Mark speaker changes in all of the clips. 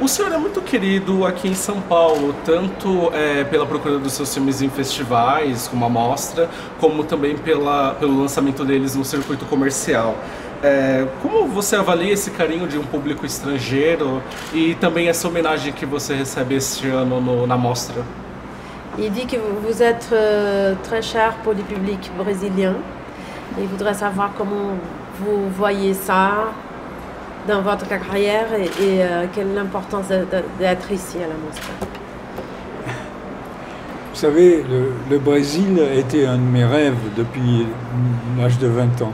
Speaker 1: senhor é muito querido aqui em São Paulo, tanto pela procura dos seus filmes em festivais, como a mostra, como também pelo lançamento deles no circuito comercial. Como você avalia esse carinho de um público estrangeiro e também essa homenagem que você recebe este ano na mostra?
Speaker 2: Il dit que vous êtes très cher pour le public brésilien. Il voudrait savoir comment vous voyez ça dans votre carrière et quelle est l'importance d'être ici à la mostra.
Speaker 3: Vous savez, le Brésil a été un de mes rêves depuis l'âge de 20 ans.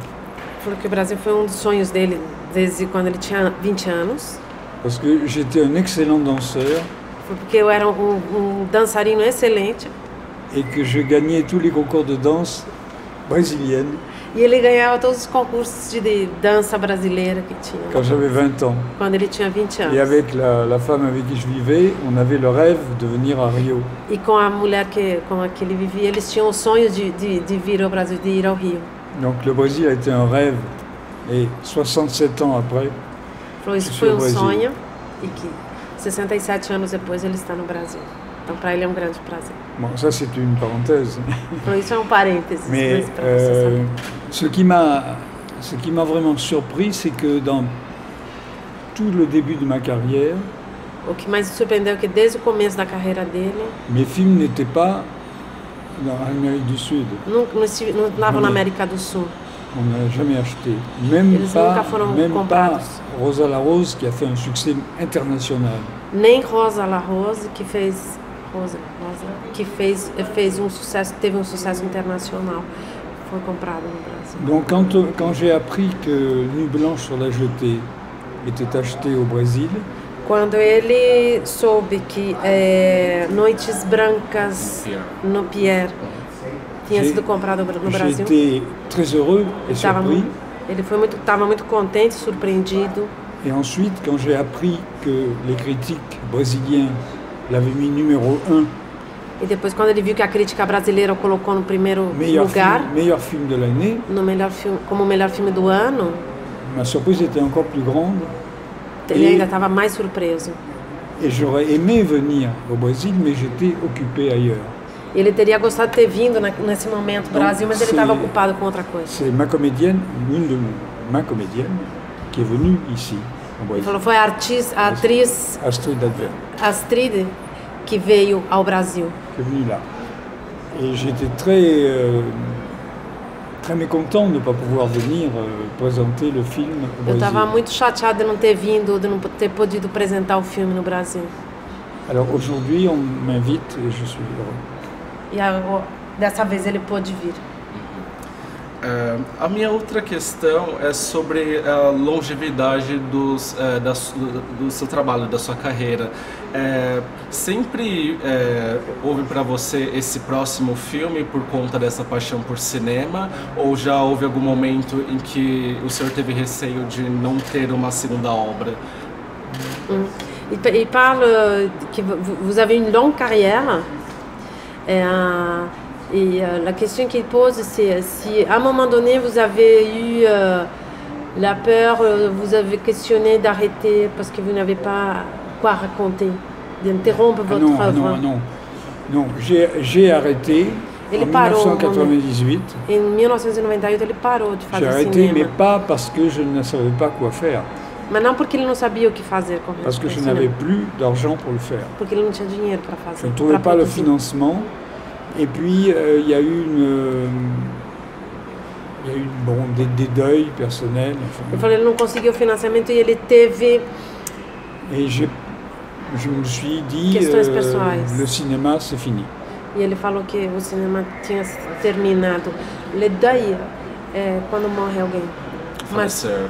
Speaker 2: Falou que o Brasil foi dos sonhos dele desde quando ele tinha 20 anos.
Speaker 3: Parce que j'étais un excellent danseur.
Speaker 2: Foi porque eu era dançarino excelente.
Speaker 3: Et que je gagnais tous les concours de danse brésilienne.
Speaker 2: E ele ganhava todos os concursos de dança brasileira que tinha.
Speaker 3: Quand j'avais 20 ans.
Speaker 2: Quando ele tinha 20 anos.
Speaker 3: Et avec la femme avec qui je vivais, on avait le rêve de venir à Rio.
Speaker 2: E com a mulher com a que ele vivia, eles tinham o sonho de vir ao Brasil, de ir ao Rio.
Speaker 3: Donc le Brésil a été un rêve. Et 67 ans après,
Speaker 2: isso foi sonho e que 67 anos depois ele está no Brasil. Então para ele é grande prazer.
Speaker 3: Bon, ça c'est une parenthèse.
Speaker 2: Isso é parênteses.
Speaker 3: Mais ce qui m'a vraiment surpris, c'est que dans tout le début de ma carrière,
Speaker 2: o que mais me surpreendeu é que desde o começo da carreira dele,
Speaker 3: mes films n'étaient pas dans l'Amérique du Sud.
Speaker 2: Não estavam na América do Sul.
Speaker 3: On n'a jamais acheté. Même pas Rosa La Rose, qui a fait un succès international.
Speaker 2: Nem Rosa La Rose, que teve sucesso internacional. Foi comprado no Brasil.
Speaker 3: Donc quand j'ai appris que Nuit Blanche sur la Jetée était acheté au Brésil,
Speaker 2: quando ele soube que Noites Brancas no Pierre tinha sido comprado no Brasil,
Speaker 3: j'étais très heureux et surpris.
Speaker 2: Ele estava muito contente, surpreendido.
Speaker 3: Et ensuite, quand j'ai appris que les critiques brésiliens l'avaient mis numéro 1,
Speaker 2: e depois, quando ele viu que a crítica brasileira o colocou no primeiro lugar,
Speaker 3: meilleur film de l'année,
Speaker 2: como o melhor filme do ano,
Speaker 3: ma surprise était encore plus grande.
Speaker 2: Ele ainda estava mais surpreso.
Speaker 3: Et j'aurais aimé venir au Brésil, mais j'étais occupé ailleurs.
Speaker 2: Ele teria gostado de ter vindo nesse momento no Brasil, mas ele estava ocupado com outra coisa.
Speaker 3: C'est ma comédienne, ma comédienne, qui est venue ici, au Brésil.
Speaker 2: Ele falou, foi a atriz Astrid que veio ao Brasil.
Speaker 3: Qui est venue là. Et j'étais très mécontent de ne pas pouvoir venir présenter le film au Brésil.
Speaker 2: Eu estava muito chateado de não ter vindo, de não ter podido apresentar o filme no Brasil.
Speaker 3: Alors aujourd'hui, on m'invite et je suis heureux.
Speaker 2: E dessa vez ele pôde vir.
Speaker 1: A minha outra questão é sobre a longevidade do seu trabalho, da sua carreira. Sempre houve para você esse próximo filme por conta dessa paixão por cinema? Ou já houve algum momento em que o senhor teve receio de não ter uma segunda obra?
Speaker 2: Il parle que vous avez une longue carrière. Et la question qu'il pose, c'est si à un moment donné vous avez eu la peur, vous avez questionné d'arrêter parce que vous n'avez pas quoi raconter, d'interrompre votre œuvre.
Speaker 3: Non, j'ai arrêté en 1998.
Speaker 2: Em 1998 ele parou de fazer
Speaker 3: cinema. J'ai arrêté, mais pas parce que je ne savais pas quoi faire.
Speaker 2: Mas não porque ele não sabia o que fazer com
Speaker 3: Parce que je n'avais plus d'argent pour le faire.
Speaker 2: Porque ele não tinha dinheiro para fazer.
Speaker 3: Je ne trouvais pas le financement. Et puis il y a eu des deuils personnels.
Speaker 2: Eu falei, ele não conseguiu o financiamento e ele teve.
Speaker 3: Et je me suis dit, le cinéma c'est fini.
Speaker 2: E ele falou que o cinema tinha terminado. Le deuil é quando morre alguém.
Speaker 1: Falecer.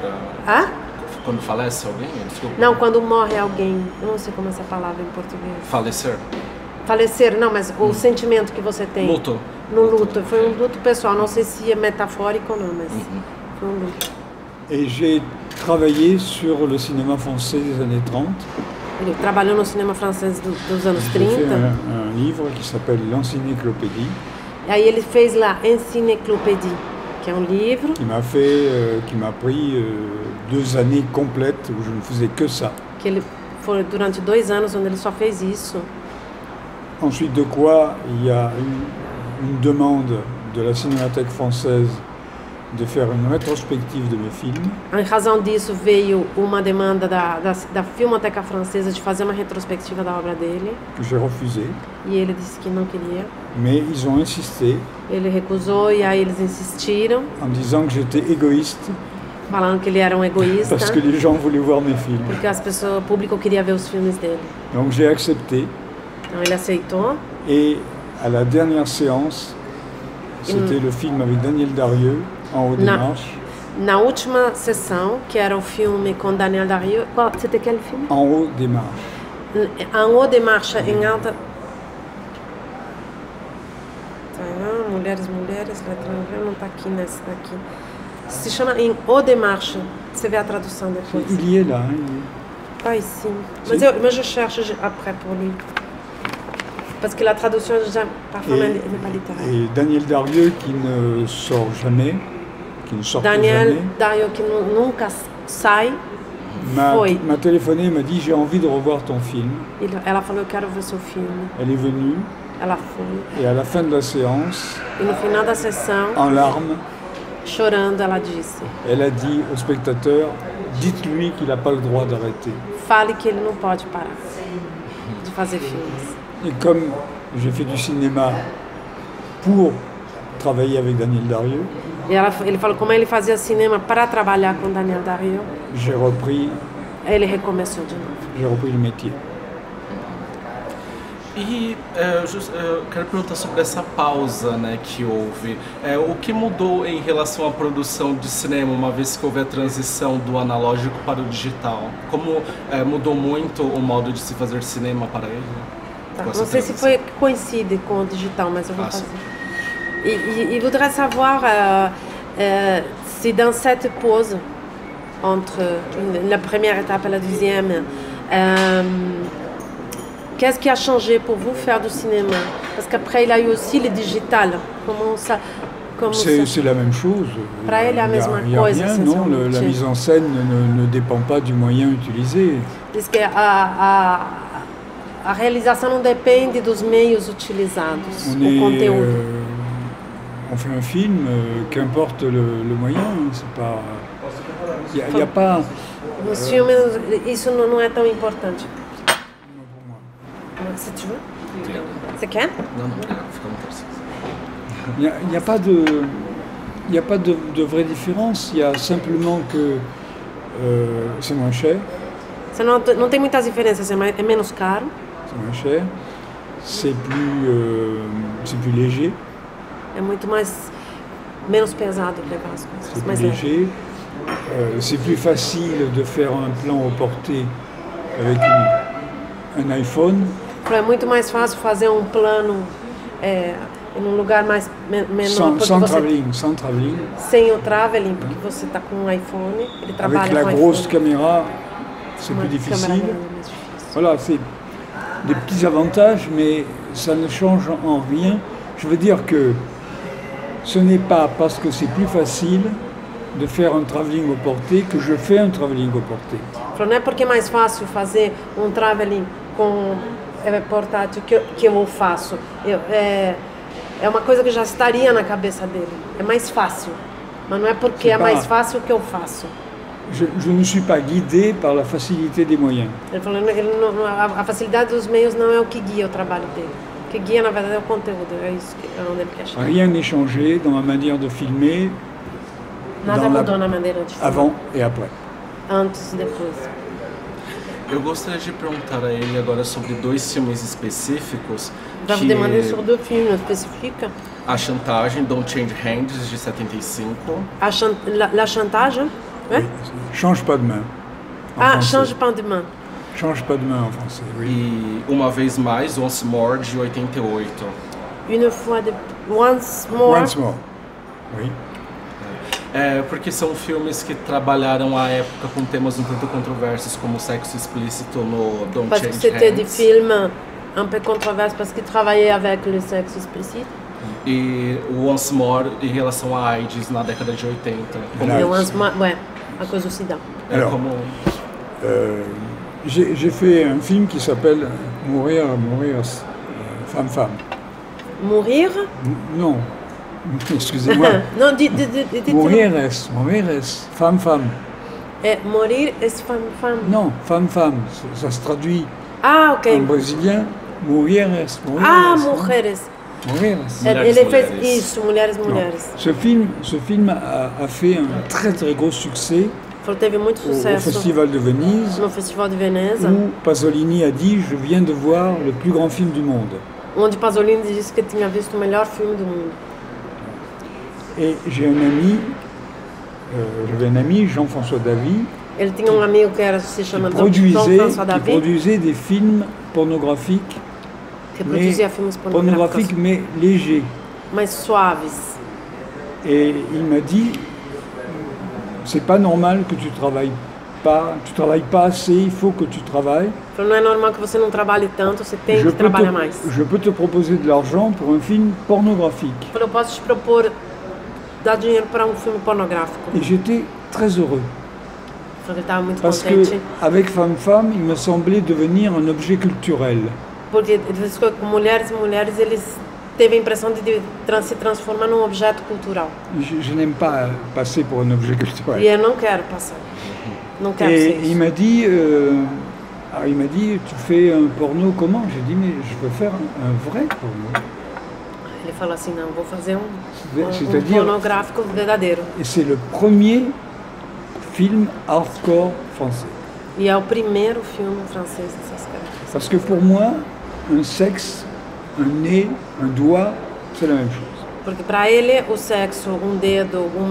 Speaker 1: Quando falece alguém? Desculpa.
Speaker 2: Não, quando morre alguém. Eu não sei como é essa palavra em português.
Speaker 1: Falecer.
Speaker 2: Falecer, não, mas o sentimento que você tem.
Speaker 1: Luto.
Speaker 2: No luto. Foi um luto pessoal. Não sei se é metafórico ou não, mas foi um luto.
Speaker 3: Et j'ai travaillé sur le cinéma français des années 30.
Speaker 2: Ele trabalhou no cinema francês dos anos 30.
Speaker 3: J'ai fait un livre qui s'appelle l'Encyclopédie.
Speaker 2: E aí ele fez lá Encyclopédie, que é um livro.
Speaker 3: Qui m'a pris 2 années complètes où je ne faisais que ça.
Speaker 2: Que ele foi durante 2 anos onde ele só fez isso.
Speaker 3: Ensuite de quoi, il y a eu une demande de la Cinémathèque française de faire une rétrospective de mes films.
Speaker 2: Em razão disso, veio uma demanda da Filmoteca Francesa de fazer uma retrospectiva da obra dele.
Speaker 3: Que j'ai refusé.
Speaker 2: E ele disse que não queria.
Speaker 3: Mais ils ont insisté.
Speaker 2: Ele recusou e aí eles insistiram.
Speaker 3: En disant que j'étais égoïste.
Speaker 2: Falando que ele era um egoísta.
Speaker 3: Parce que les gens voulaient voir mes films.
Speaker 2: Porque o público queria ver os filmes dele.
Speaker 3: Donc j'ai accepté.
Speaker 2: Então ele aceitou.
Speaker 3: Et à la dernière séance, c'était le film avec Daniel Darieux, En haut des marches.
Speaker 2: Na última sessão, que era o filme com Daniel Darieux, c'était quel filme?
Speaker 3: En haut des marches.
Speaker 2: En haut des marches, em alta... Mulheres, não está aqui nessa daqui. Se chama Em haut des marches. Você vê a tradução depois.
Speaker 3: Il y est là.
Speaker 2: Tá ici. Mas je cherche après pour lui. Parce que la traduction, parfois, n'est pas littérale.
Speaker 3: Et Daniel Darieux qui ne sort jamais, qui ne sort jamais.
Speaker 2: Daniel Darieux qui nunca sai.
Speaker 3: M'a téléphoné et m'a dit j'ai envie de revoir ton film.
Speaker 2: Ela falou eu quero ver seu filme.
Speaker 3: Elle est venue.
Speaker 2: Ela foi.
Speaker 3: Et à la fin de la séance,
Speaker 2: e no final da sessão,
Speaker 3: en larmes,
Speaker 2: chorando, ela disse.
Speaker 3: Elle a dit au spectateur, dites-lui qu'il n'a pas le droit d'arrêter.
Speaker 2: Fale que ele não pode parar de fazer filmes.
Speaker 3: Et comme j'ai fait du cinéma pour travailler avec Daniel Darieux,
Speaker 2: ele falou como ele fazia cinema para trabalhar com Daniel Darieux.
Speaker 3: J'ai repris.
Speaker 2: Ele recomeçou de novo.
Speaker 3: J'ai repris le métier.
Speaker 1: E eu quero perguntar sobre essa pausa, né, que houve. O que mudou em relação à produção de cinema, uma vez que houve a transição do analógico para o digital? Como mudou muito o modo de se fazer cinema para ele?
Speaker 2: Tá, não sei se foi coincide com o digital, mas eu vou fazer. E voudrais savoir si dans cette pause entre la première étape et la deuxième, qu'est-ce qui a changé pour vous faire du cinéma? Parce qu'après, il y a eu aussi le digital. Comment ça?
Speaker 3: C'est la même chose.
Speaker 2: Para ele é a mesma
Speaker 3: coisa. Rien, non, la mise en scène ne dépend pas du moyen utilisé.
Speaker 2: Diz que a realização não depende dos meios utilizados, o conteúdo.
Speaker 3: On fait un film, qu'importe le moyen, c'est pas... Il n'y a pas...
Speaker 2: Nos filmes, isso não é tão importante. Si tu veux. C'est quel?
Speaker 1: Non, fica muito assim.
Speaker 3: Il n'y a pas de vraie différence, il y a simplement que c'est moins cher.
Speaker 2: Não tem muitas diferenças, é menos caro.
Speaker 3: C'est moins cher, c'est plus léger.
Speaker 2: É muito menos pesado levar as coisas.
Speaker 3: C'est plus léger. C'est plus facile de faire un plan au porté avec un iPhone.
Speaker 2: É muito mais fácil fazer um plano em um lugar menor.
Speaker 3: Sans travelling.
Speaker 2: Sem o travelling, porque você está com um iPhone. Ele trabalha
Speaker 3: avec la
Speaker 2: com
Speaker 3: grosse
Speaker 2: iPhone.
Speaker 3: caméra, c'est plus difficile. Voilà, c'est des petits avantages, mais ça ne change en rien. Je veux dire que ce n'est pas parce que c'est plus facile de faire un travelling au porté que je fais un travelling au porté.
Speaker 2: Não é porque é mais fácil fazer um travelling com portátil que eu faço. É uma coisa que já estaria na cabeça dele. É mais fácil. Mas não é porque é mais fácil que eu faço.
Speaker 3: Je ne suis pas guidé par la facilité des moyens.
Speaker 2: Ele falou, a facilidade dos meios não é o que guia o trabalho dele. O que guia, na verdade, é o conteúdo. É isso que onde ele quer chegar.
Speaker 3: Rien n'est changé dans ma manière de filmer.
Speaker 2: Nada mudou na maneira de filmar.
Speaker 3: Avant et après.
Speaker 2: Antes e depois.
Speaker 1: Eu gostaria de perguntar a ele agora sobre 2 filmes específicos.
Speaker 2: Já vou demander sobre 2 filmes específicos.
Speaker 1: A Chantagem, Don't Change Hands, de 75.
Speaker 2: La Chantage?
Speaker 3: Oui. Change pas de main.
Speaker 2: Change pas de main.
Speaker 3: Change pas de main en français, oui.
Speaker 1: E Uma Vez Mais, Once More, de 88.
Speaker 2: Une fois de... Once More.
Speaker 3: Once More, oui.
Speaker 1: Porque são filmes que trabalharam à época com temas um tanto controversos, como sexo explícito no Don't Change Hands.
Speaker 2: Parce que c'était des films un peu controverses, parce qu'ils travaillaient avec le sexe explicite.
Speaker 1: E o Once More em relação à AIDS na década de 80.
Speaker 2: Once More, ouais, à cause du sida.
Speaker 3: Alors, J'ai fait un film qui s'appelle Mourir, femme, femme.
Speaker 2: Mourir?
Speaker 3: Non, excusez-moi.
Speaker 2: Non,
Speaker 3: Mourir, femme, femme.
Speaker 2: Mourir es femme, femme.
Speaker 3: Non, femme, femme. Ça se traduit
Speaker 2: ok.
Speaker 3: en brésilien. Mulheres.
Speaker 2: Mulheres. Ele fez isso, Mulheres, Mulheres.
Speaker 3: Ce film a fait un très très gros succès
Speaker 2: Teve muito
Speaker 3: au
Speaker 2: sucesso
Speaker 3: Festival de Venise,
Speaker 2: no Festival de Veneza,
Speaker 3: où Pasolini a dit « Je viens de voir le plus grand film du monde ».
Speaker 2: onde Pasolini disse que tinha visto o melhor filme do mundo.
Speaker 3: Et j'avais un ami, Jean-François Davy,
Speaker 2: Ele tinha amigo que se chama
Speaker 3: qui
Speaker 2: Jean-François Davy,
Speaker 3: produisait des films pornographiques,
Speaker 2: que produzia filmes pornográficos,
Speaker 3: mais légers.
Speaker 2: mais suaves.
Speaker 3: Et il m'a dit, c'est pas normal que tu travailles pas assez, il faut que tu travailles.
Speaker 2: Não é normal que você não trabalhe tanto, você tem que trabalhar mais.
Speaker 3: Je peux te proposer de l'argent pour un film pornographique.
Speaker 2: Eu posso te propor dar dinheiro para filme pornográfico.
Speaker 3: Et j'étais très heureux.
Speaker 2: Ele estava muito
Speaker 3: Parce
Speaker 2: contente.
Speaker 3: que avec Femme Femme, il me semblait devenir un objet culturel.
Speaker 2: Porque com Mulheres, Mulheres, eles teve a impressão de se transformar num objeto cultural.
Speaker 3: Je n'aime pas passer pour un objet culturel.
Speaker 2: E eu não quero passar. Não quero ser
Speaker 3: Et
Speaker 2: isso.
Speaker 3: il m'a dit, tu fais un porno comment? J'ai dit, mais je veux faire un vrai porno.
Speaker 2: Ele falou assim, não, vou fazer
Speaker 3: C'est-à-dire,
Speaker 2: pornográfico verdadeiro.
Speaker 3: et c'est le premier film hardcore français.
Speaker 2: E é o primeiro filme francês dessas características.
Speaker 3: Parce que pour moi, un sexe, un nez, un doigt, c'est la même chose.
Speaker 2: Porque para ele, o sexo, dedo, um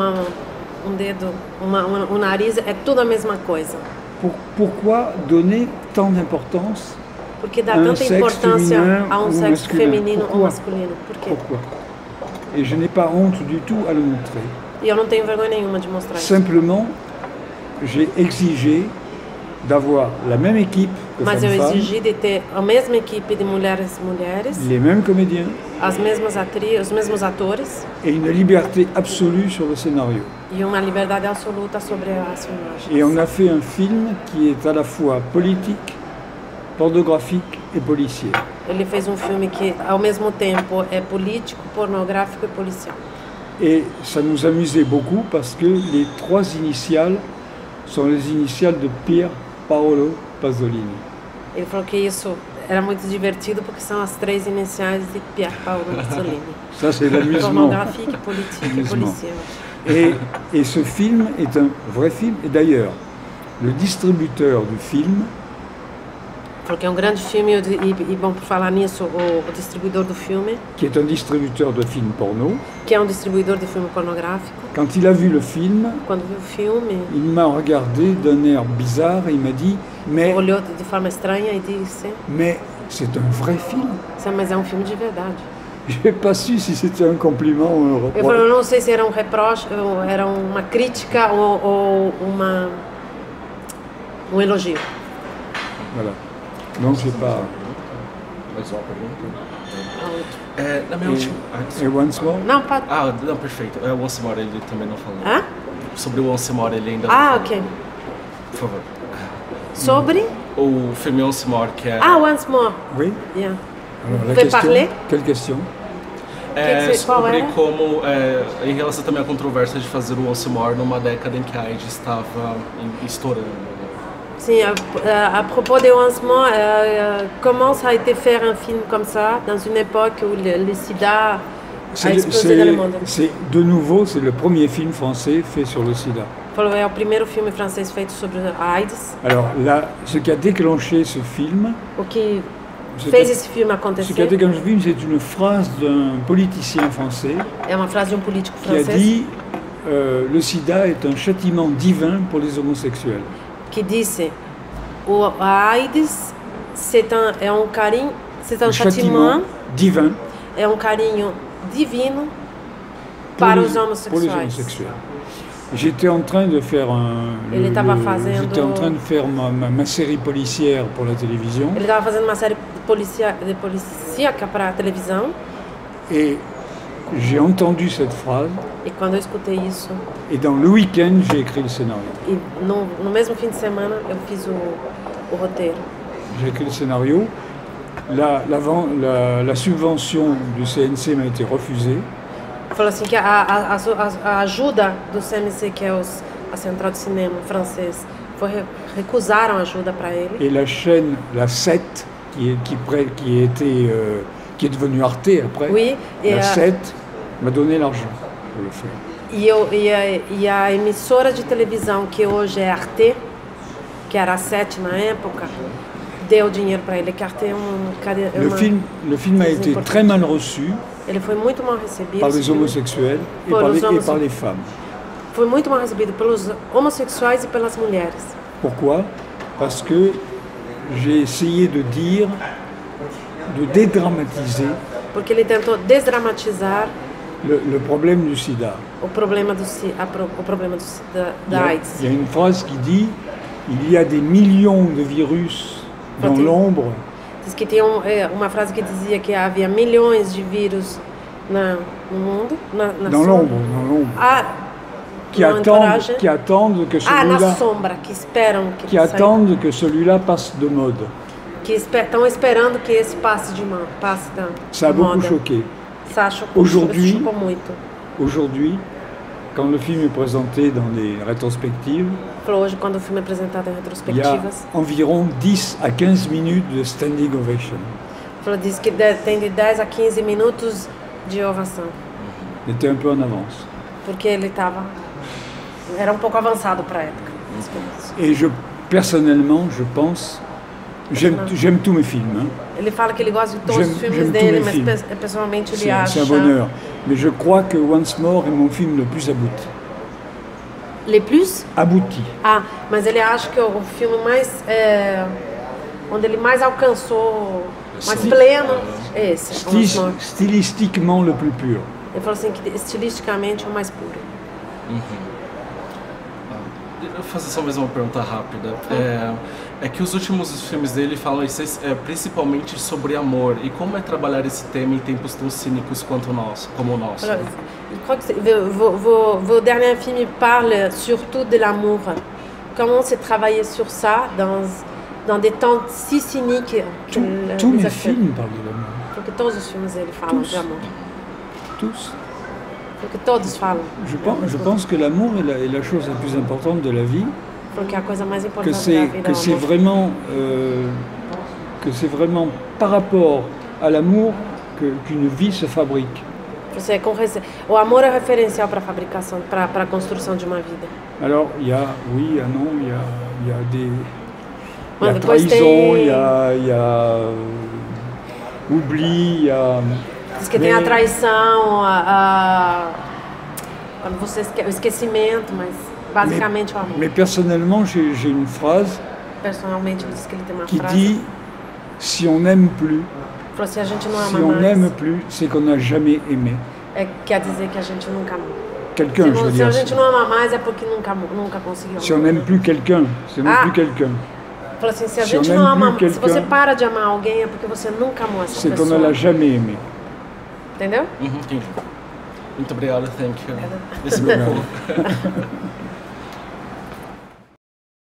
Speaker 2: nariz, é tudo a mesma coisa.
Speaker 3: Pourquoi donner tant d'importance
Speaker 2: Porque dá
Speaker 3: a un
Speaker 2: tanta
Speaker 3: sexe
Speaker 2: importância
Speaker 3: féminin
Speaker 2: a
Speaker 3: ou
Speaker 2: sexo
Speaker 3: masculin?
Speaker 2: feminino ou
Speaker 3: Pourquoi?
Speaker 2: masculino. Por quê?
Speaker 3: Pourquoi? Et je n'ai pas honte du tout à le montrer.
Speaker 2: E eu não tenho vergonha nenhuma de mostrar isso.
Speaker 3: Simplement, j'ai exigé d'avoir la même équipe que
Speaker 2: Mas eu
Speaker 3: Femme Femme,
Speaker 2: exigi de ter a mesma equipe de mulheres,
Speaker 3: les mêmes comédiens
Speaker 2: as mesmas atrizes, os mesmos atores
Speaker 3: et une liberté absolue sur le scénario.
Speaker 2: e uma liberdade absoluta sobre as filmagens.
Speaker 3: Et on a fait un film qui est à la fois politique, pornographique et policier.
Speaker 2: Ele fez filme que, ao mesmo tempo, é político, pornográfico e policial.
Speaker 3: Et ça nous amusait beaucoup parce que les trois initiales sont les initiales de Pier Paolo Pasolini.
Speaker 2: Ele falou que isso era muito divertido porque são as três iniciais de Pier Paolo Pasolini.
Speaker 3: Ça, c'est l'amusement.
Speaker 2: Pornographique, politique et policial.
Speaker 3: Et ce film est un vrai film. Et d'ailleurs, le distributeur du film,
Speaker 2: Falou que é grande filme e bom, por falar nisso, o distribuidor do filme,
Speaker 3: qui est un distributeur de films porno,
Speaker 2: que é distribuidor de filme pornográfico,
Speaker 3: quand il a vu le film,
Speaker 2: quando viu o filme,
Speaker 3: il m'a regardé d'un air bizarre et il m'a dit
Speaker 2: olhou de forma estranha e disse:
Speaker 3: mais c'est un vrai film.
Speaker 2: Mas é filme de verdade.
Speaker 3: Je n'ai pas su si c'était un compliment ou un reproche.
Speaker 2: Eu falei, não sei se era reproche, ou era uma crítica ou elogio.
Speaker 3: Voilà. Donc c'est pas.
Speaker 1: Mais uma pergunta? Na minha última.
Speaker 3: Et Once More?
Speaker 2: Não, pode.
Speaker 1: Não, perfeito. O Once More ele também não falou.
Speaker 2: Hã?
Speaker 1: Sobre o Once More ele ainda não falou.
Speaker 2: Ok.
Speaker 1: Por favor.
Speaker 2: Sobre?
Speaker 1: O filme Once More, que é.
Speaker 2: Once More.
Speaker 3: Oui.
Speaker 2: Yeah.
Speaker 3: Alors,
Speaker 2: Vous pouvez parler?
Speaker 3: Quelle question?
Speaker 1: Sobre como, em relação também à controvérsia de fazer o Once More numa década em que a AIDS estava estourando.
Speaker 2: Sim, à propos de Once More, comment ça a été faire un film comme ça, dans une époque où le sida a explosé dans le monde?
Speaker 3: De nouveau, c'est le premier film français fait sur le sida.
Speaker 2: É o primeiro filme francês feito sobre a AIDS.
Speaker 3: Alors là, ce qui a déclenché ce film,
Speaker 2: o que fez esse filme acontecer,
Speaker 3: ce qui a déclenché ce film, c'est une phrase d'un politicien français
Speaker 2: é uma frase de político
Speaker 3: qui a
Speaker 2: francês
Speaker 3: dit le sida est un châtiment divin pour les homosexuels.
Speaker 2: Que disse a AIDS é carinho, c'est un châtiment
Speaker 3: divin,
Speaker 2: é carinho divino para os homossexuais.
Speaker 3: J'étais en train de faire
Speaker 2: j'étais
Speaker 3: en train de faire ma série policière pour la télévision.
Speaker 2: Ele estava fazendo uma série policíaca para a televisão.
Speaker 3: Et j'ai entendu cette phrase.
Speaker 2: E quando eu escutei isso.
Speaker 3: Et dans le week-end, j'ai écrit le scénario.
Speaker 2: E no mesmo fim de semana eu fiz o roteiro.
Speaker 3: J'ai écrit le scénario. La subvention du CNC m'a été refusée.
Speaker 2: Falou assim que a ajuda do CNC, que é a Central de Cinema francês, recusaram ajuda para ele.
Speaker 3: Et la chaîne, la 7, qui est devenue Arte après,
Speaker 2: oui,
Speaker 3: la 7 m'a donné l'argent pour le faire.
Speaker 2: E a emissora de televisão, que hoje é Arte, que era a 7 na época, deu dinheiro para ele, que Arte é
Speaker 3: le film a été très mal reçu.
Speaker 2: Ele foi muito mal recebido
Speaker 3: par les homosexuels et par les femmes.
Speaker 2: Foi muito mal recebido pelos homossexuais e pelas mulheres.
Speaker 3: Pourquoi? Parce que j'ai essayé de dédramatiser.
Speaker 2: Porque ele tentou desdramatizar
Speaker 3: le problème du sida.
Speaker 2: O problema da AIDS.
Speaker 3: Il y a une phrase qui dit: il y a des millions de virus dans l'ombre.
Speaker 2: Diz que tem uma frase que dizia que havia milhões de vírus no mundo,
Speaker 3: dans l'ombre. Qui attendent que celui-là.
Speaker 2: Na sombra, que esperam
Speaker 3: qui attendent que celui-là passe de mode.
Speaker 2: Que estão esperando que esse passe de moda.
Speaker 3: Ça a beaucoup choqué.
Speaker 2: Ça chocou muito.
Speaker 3: Aujourd'hui, quand le film est présenté dans les rétrospectives,
Speaker 2: hoje, quando o filme é apresentado em retrospectivas,
Speaker 3: il y a environ 10 à 15 minutes de standing ovation.
Speaker 2: Diz que tem de 10 a 15 minutos de ovação.
Speaker 3: Il était un peu en avance.
Speaker 2: Porque ele era um pouco avançado para a época.
Speaker 3: Et personnellement, je pense, j'aime tous mes films. Hein.
Speaker 2: Ele fala que ele gosta de todos os filmes dele, mas pessoalmente ele acha...
Speaker 3: C'est un bonheur. Mais je crois que Once More est mon film le plus abouti.
Speaker 2: Les plus?
Speaker 3: Abouti.
Speaker 2: Ah, mas ele acha que o filme mais... onde ele mais alcançou, mais pleno, é esse.
Speaker 3: Stylistiquement le plus pur.
Speaker 2: Ele falou assim que estilisticamente é o mais puro.
Speaker 1: Eu vou fazer só mais uma pergunta rápida. É que os últimos filmes dele falam principalmente sobre amor. E como é trabalhar esse tema em tempos tão cínicos como o nosso?
Speaker 2: Je crois que vos derniers films parlent surtout de l'amour. Comment c'est travailler sur ça dans des temps si cyniques?
Speaker 3: Tous mes films parlent de l'amour.
Speaker 2: Porque todos os filmes dele falam de amor.
Speaker 3: Tous.
Speaker 2: Porque todos falam.
Speaker 3: Je pense que l'amour est la chose la plus importante de la vie.
Speaker 2: Porque a coisa mais importante
Speaker 3: da vida que c'est vraiment par rapport à l'amour qu'une vie se fabrique.
Speaker 2: O amor é referencial para a fabricação, para a construção de uma vida.
Speaker 3: Alors, il y a non, il y a des il y a trahison, il y a oubli, il y a...
Speaker 2: Diz que tem a traição, quando você o esquecimento, mas basicamente o amor.
Speaker 3: Mais personnellement, j'ai une phrase
Speaker 2: Personnellement, diz que ele tem uma
Speaker 3: qui
Speaker 2: frase
Speaker 3: dit: si on n'aime plus,
Speaker 2: se a gente não ama
Speaker 3: si on n'aime plus, c'est qu'on n'a jamais aimé.
Speaker 2: Quer dizer que a gente nunca amou.
Speaker 3: Quelqu'un, je veux dire.
Speaker 2: Se a gente não ama mais é porque nunca conseguiu.
Speaker 3: Si on n'aime plus quelqu'un, si on n'aime plus quelqu'un.
Speaker 2: Fala assim, se a gente não ama, se você para de amar alguém é porque você nunca amou essa pessoa.
Speaker 3: C'est qu'on ne l'a jamais aimé.
Speaker 2: Entendeu?
Speaker 1: Entendi. Muito obrigado, thank you. Esse é meu